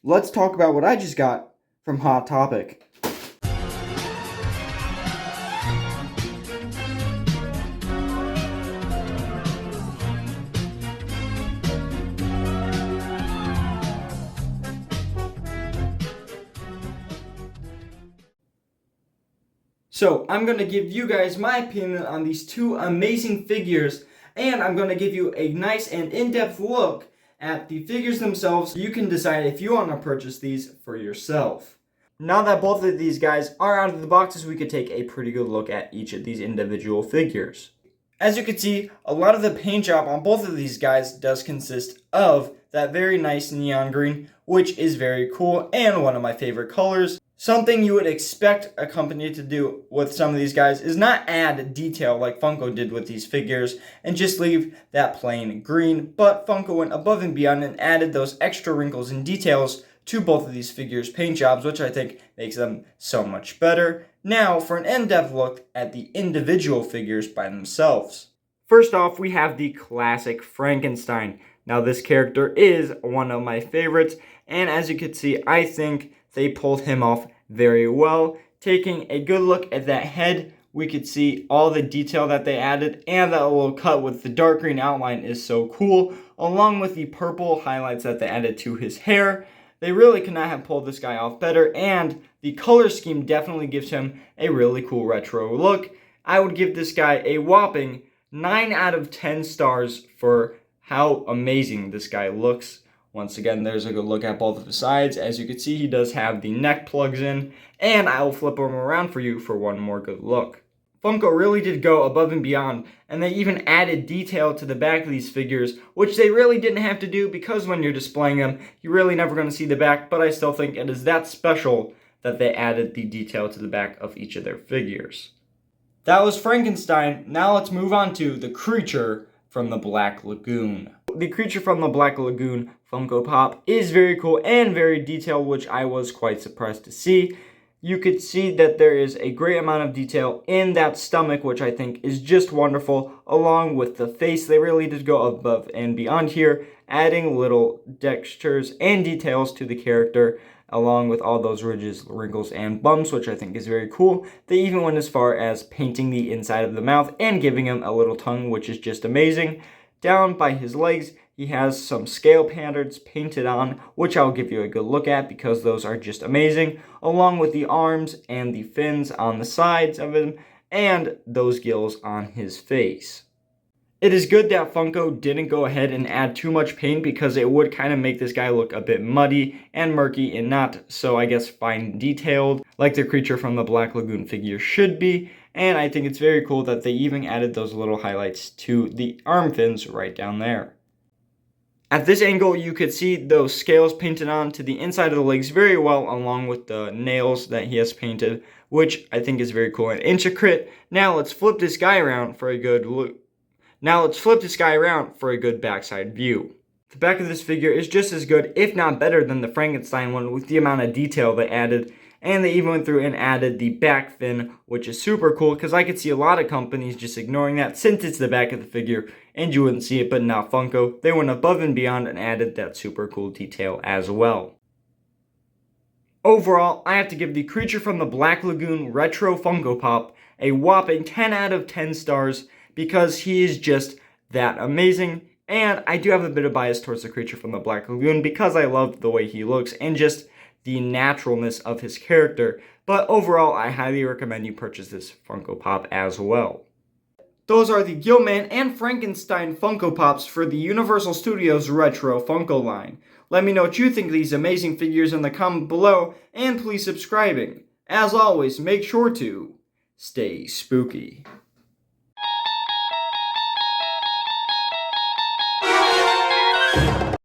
let's talk about what I just got from Hot Topic. So I'm going to give you guys my opinion on these two amazing figures, and I'm going to give you a nice and in-depth look at the figures themselves so you can decide if you want to purchase these for yourself. Now that both of these guys are out of the boxes, we could take a pretty good look at each of these individual figures. As you can see, a lot of the paint job on both of these guys does consist of that very nice neon green, which is very cool and one of my favorite colors. Something you would expect a company to do with some of these guys is not add detail like Funko did with these figures and just leave that plain green, but Funko went above and beyond and added those extra wrinkles and details to both of these figures' paint jobs, which I think makes them so much better. Now for an in-depth look at the individual figures by themselves. First off, we have the classic Frankenstein. Now this character is one of my favorites, and as you can see, I think they pulled him off very well. Taking a good look at that head, we could see all the detail that they added, and that little cut with the dark green outline is so cool, along with the purple highlights that they added to his hair. They really could not have pulled this guy off better, and the color scheme definitely gives him a really cool retro look. I would give this guy a whopping 9 out of 10 stars for how amazing this guy looks. Once again, there's a good look at both of the sides. As you can see, he does have the neck plugs in, and I will flip him around for you for one more good look. Funko really did go above and beyond, and they even added detail to the back of these figures, which they really didn't have to do because when you're displaying them, you're really never going to see the back, but I still think it is that special that they added the detail to the back of each of their figures. That was Frankenstein. Now let's move on to the creature from the Black Lagoon. The creature from the Black Lagoon Funko Pop is very cool and very detailed, which I was quite surprised to see. You could see that there is a great amount of detail in that stomach, which I think is just wonderful, along with the face. They really did go above and beyond here, adding little textures and details to the character, along with all those ridges, wrinkles, and bumps, which I think is very cool. They even went as far as painting the inside of the mouth and giving him a little tongue, which is just amazing. Down by his legs, he has some scale patterns painted on, which I'll give you a good look at because those are just amazing, along with the arms and the fins on the sides of him, and those gills on his face. It is good that Funko didn't go ahead and add too much paint because it would kind of make this guy look a bit muddy and murky and not so, I guess, fine detailed like the creature from the Black Lagoon figure should be. And I think it's very cool that they even added those little highlights to the arm fins right down there. At this angle, you could see those scales painted on to the inside of the legs very well, along with the nails that he has painted, which I think is very cool and intricate. Now let's flip this guy around for a good look. Now let's flip this guy around for a good backside view. The back of this figure is just as good, if not better, than the Frankenstein one with the amount of detail they added. And they even went through and added the back fin, which is super cool because I could see a lot of companies just ignoring that since it's the back of the figure and you wouldn't see it, but not Funko. They went above and beyond and added that super cool detail as well. Overall, I have to give the creature from the Black Lagoon Retro Funko Pop a whopping 10 out of 10 stars because he is just that amazing. And I do have a bit of bias towards the creature from the Black Lagoon because I love the way he looks and just the naturalness of his character. But overall, I highly recommend you purchase this Funko Pop as well. Those are the Gillman and Frankenstein Funko Pops for the Universal Studios Retro Funko line. Let me know what you think of these amazing figures in the comment below, and please subscribing. As always, make sure to stay spooky.